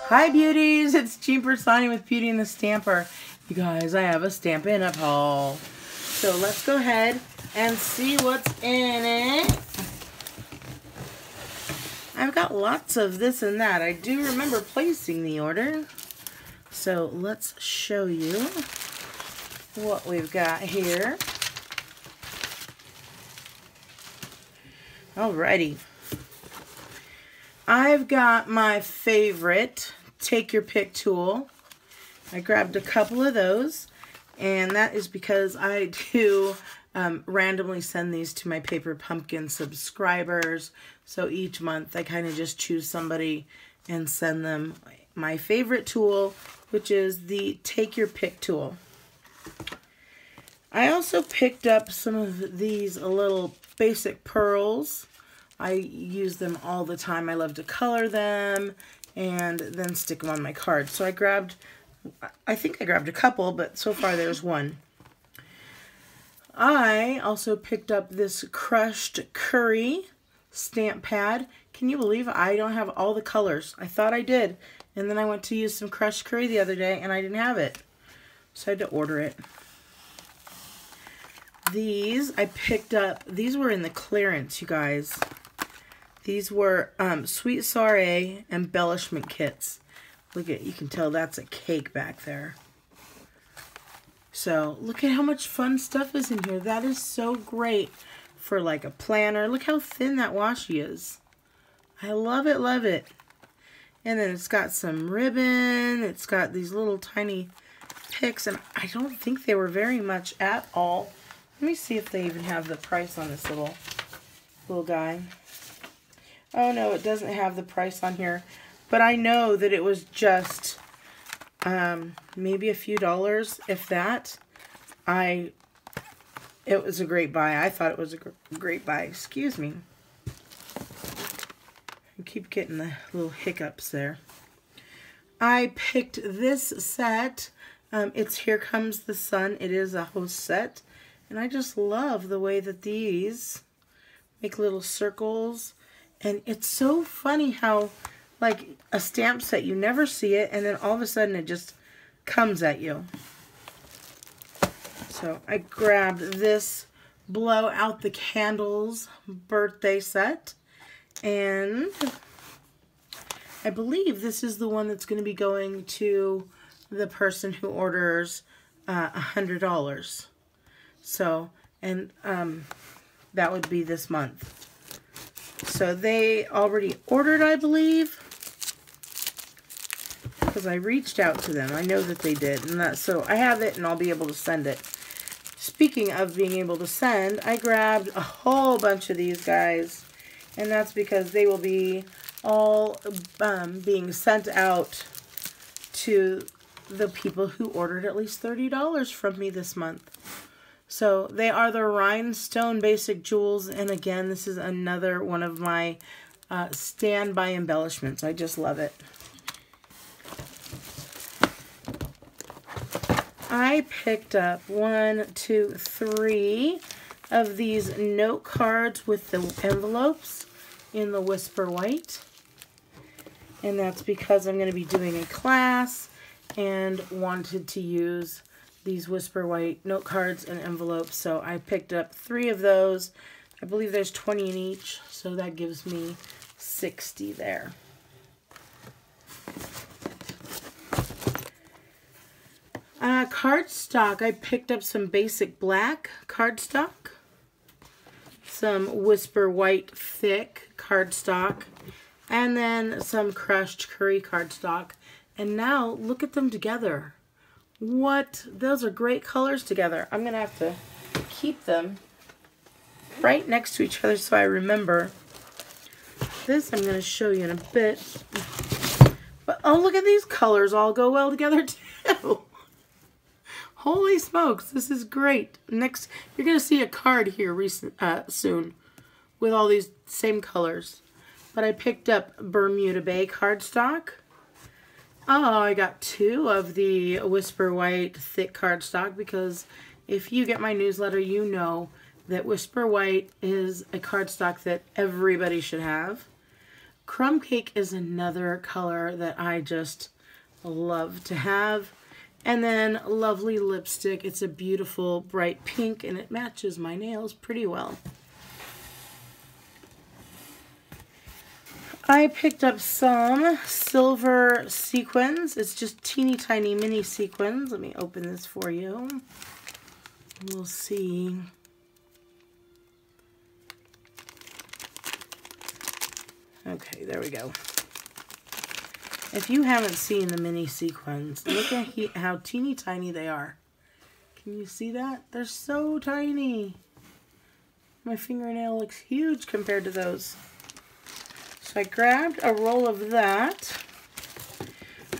Hi beauties, it's Piersanti with Beauty and the Stamper. You guys, I have a Stampin' Up haul. So let's go ahead and see what's in it. I've got lots of this and that. I do remember placing the order. So let's show you what we've got here. Alrighty. I've got my favorite Take Your Pick tool. I grabbed a couple of those, and that is because I do randomly send these to my Paper Pumpkin subscribers. So each month I kind of just choose somebody and send them my favorite tool, which is the Take Your Pick tool. I also picked up some of these little basic pearls. I use them all the time. I love to color them and then stick them on my cards. So I think I grabbed a couple, but so far there's one. I also picked up this crushed curry stamp pad. Can you believe I don't have all the colors? I thought I did. And then I went to use some crushed curry the other day and I didn't have it. So I had to order it. These I picked up. These were in the clearance, you guys. These were Sweet Soiree embellishment kits. Look at, you can tell that's a cake back there. So look at how much fun stuff is in here. That is so great for like a planner. Look how thin that washi is. I love it, love it. And then it's got some ribbon. It's got these little tiny picks, and I don't think they were very much at all. Let me see if they even have the price on this little guy. Oh no, it doesn't have the price on here, but I know that it was just maybe a few dollars, if that. It was a great buy. I thought it was a great buy. Excuse me. I keep getting the little hiccups there. I picked this set. It's Here Comes the Sun. It is a host set. And I just love the way that these make little circles. And it's so funny how, like, a stamp set, you never see it, and then all of a sudden it just comes at you. So I grabbed this Blow Out the Candles birthday set. And I believe this is the one that's going to be going to the person who orders $100. So, and that would be this month. So they already ordered, I believe, because I reached out to them. I know that they did, and so I have it, and I'll be able to send it. Speaking of being able to send, I grabbed a whole bunch of these guys, and that's because they will be all being sent out to the people who ordered at least $30 from me this month. So they are the Rhinestone Basic Jewels, and again, this is another one of my standby embellishments. I just love it. I picked up 1, 2, 3 of these note cards with the envelopes in the Whisper White, and that's because I'm going to be doing a class and wanted to use these Whisper White note cards and envelopes, so I picked up 3 of those. I believe there's 20 in each, so that gives me 60 there. Cardstock, I picked up some basic black cardstock, some Whisper White thick cardstock, and then some crushed curry cardstock. And now look at them together. What? Those are great colors together. I'm going to have to keep them right next to each other so I remember. This I'm going to show you in a bit. But oh, look at these colors all go well together too. Holy smokes, this is great. Next, you're going to see a card here soon with all these same colors. But I picked up Bermuda Bay cardstock. Oh, I got 2 of the Whisper White thick cardstock because if you get my newsletter, you know that Whisper White is a cardstock that everybody should have. Crumb cake is another color that I just love to have. And then lovely lipstick. It's a beautiful bright pink and it matches my nails pretty well. I picked up some silver sequins. It's just teeny tiny mini sequins. Let me open this for you. We'll see. Okay, there we go. If you haven't seen the mini sequins, look at how teeny tiny they are. Can you see that? They're so tiny. My fingernail looks huge compared to those. So I grabbed a roll of that.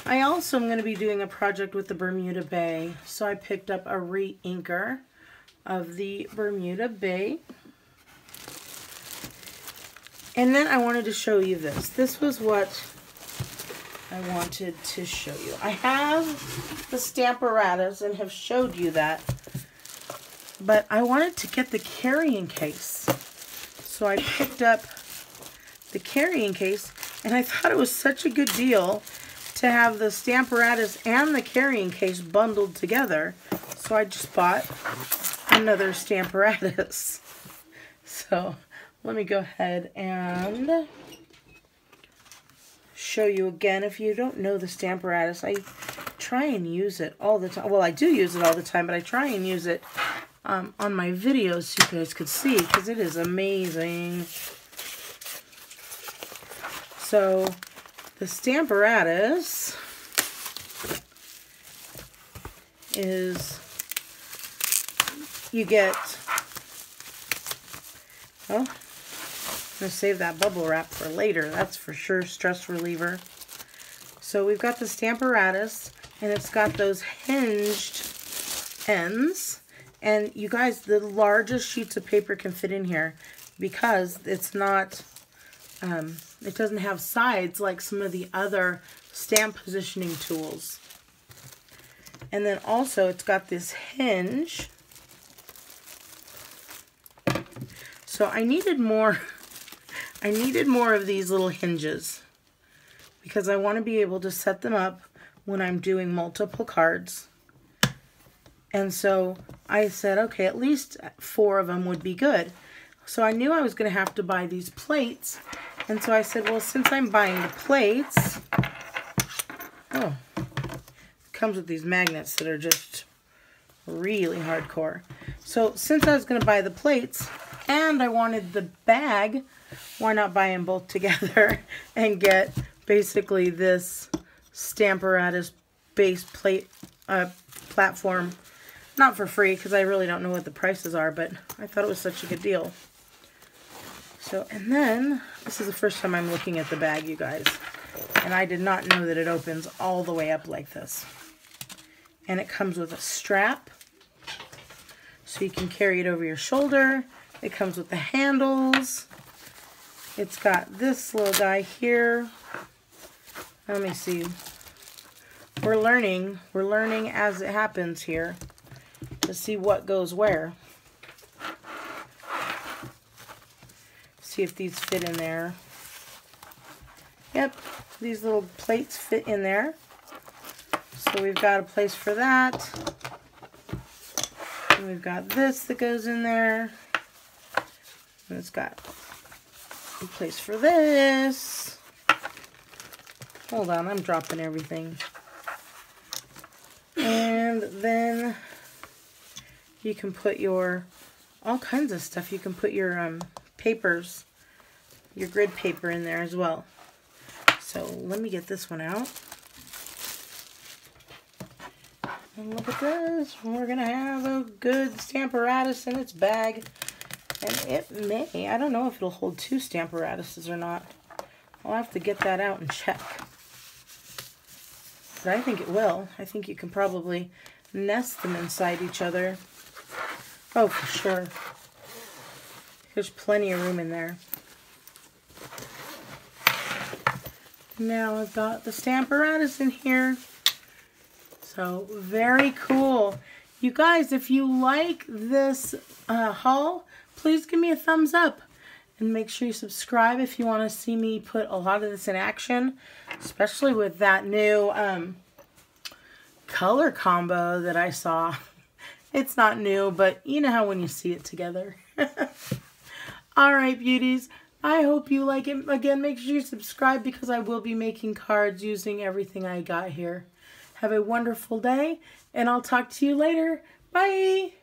I also am going to be doing a project with the Bermuda Bay. So I picked up a re-inker of the Bermuda Bay. And then I wanted to show you this. This was what I wanted to show you. I have the Stamparatus and have showed you that. But I wanted to get the carrying case. So I picked up the carrying case, and I thought it was such a good deal to have the Stamparatus and the carrying case bundled together. So I just bought another Stamparatus. So let me go ahead and show you again. If you don't know the Stamparatus, I try and use it all the time. Well, I do use it all the time, but I try and use it on my videos so you guys could see, because it is amazing. So the Stamparatus is, you get, well, I'm going to save that bubble wrap for later, that's for sure, stress reliever. So we've got the Stamparatus, and it's got those hinged ends. And you guys, the largest sheets of paper can fit in here because it's not, it doesn't have sides like some of the other stamp positioning tools. And then also it's got this hinge. So I needed more of these little hinges because I want to be able to set them up when I'm doing multiple cards. And so I said, okay, at least 4 of them would be good. So I knew I was going to have to buy these plates. And so I said, well, since I'm buying the plates, oh, it comes with these magnets that are just really hardcore. So since I was going to buy the plates and I wanted the bag, why not buy them both together and get basically this Stamparatus base plate platform, not for free because I really don't know what the prices are, but I thought it was such a good deal. So, and then, this is the first time I'm looking at the bag, you guys, and I did not know that it opens all the way up like this. And it comes with a strap, so you can carry it over your shoulder. It comes with the handles. It's got this little guy here. Let me see. We're learning as it happens here to see what goes where. See if these fit in there. Yep, these little plates fit in there. So we've got a place for that. And we've got this that goes in there. And it's got a place for this. Hold on, I'm dropping everything. And then you can put your, all kinds of stuff. You can put your papers, your grid paper in there as well. So let me get this one out. And look at this. We're going to have a good Stamparatus in its bag. And it may, I don't know if it'll hold 2 Stamparatuses or not. I'll have to get that out and check. But I think it will. I think you can probably nest them inside each other. Oh, for sure. There's plenty of room in there. Now I've got the Stamparatus in here. So, very cool. You guys, if you like this haul, please give me a thumbs up. And make sure you subscribe if you want to see me put a lot of this in action, especially with that new color combo that I saw. It's not new, but you know how when you see it together. Alright, beauties. I hope you like it. Again, make sure you subscribe because I will be making cards using everything I got here. Have a wonderful day, and I'll talk to you later. Bye!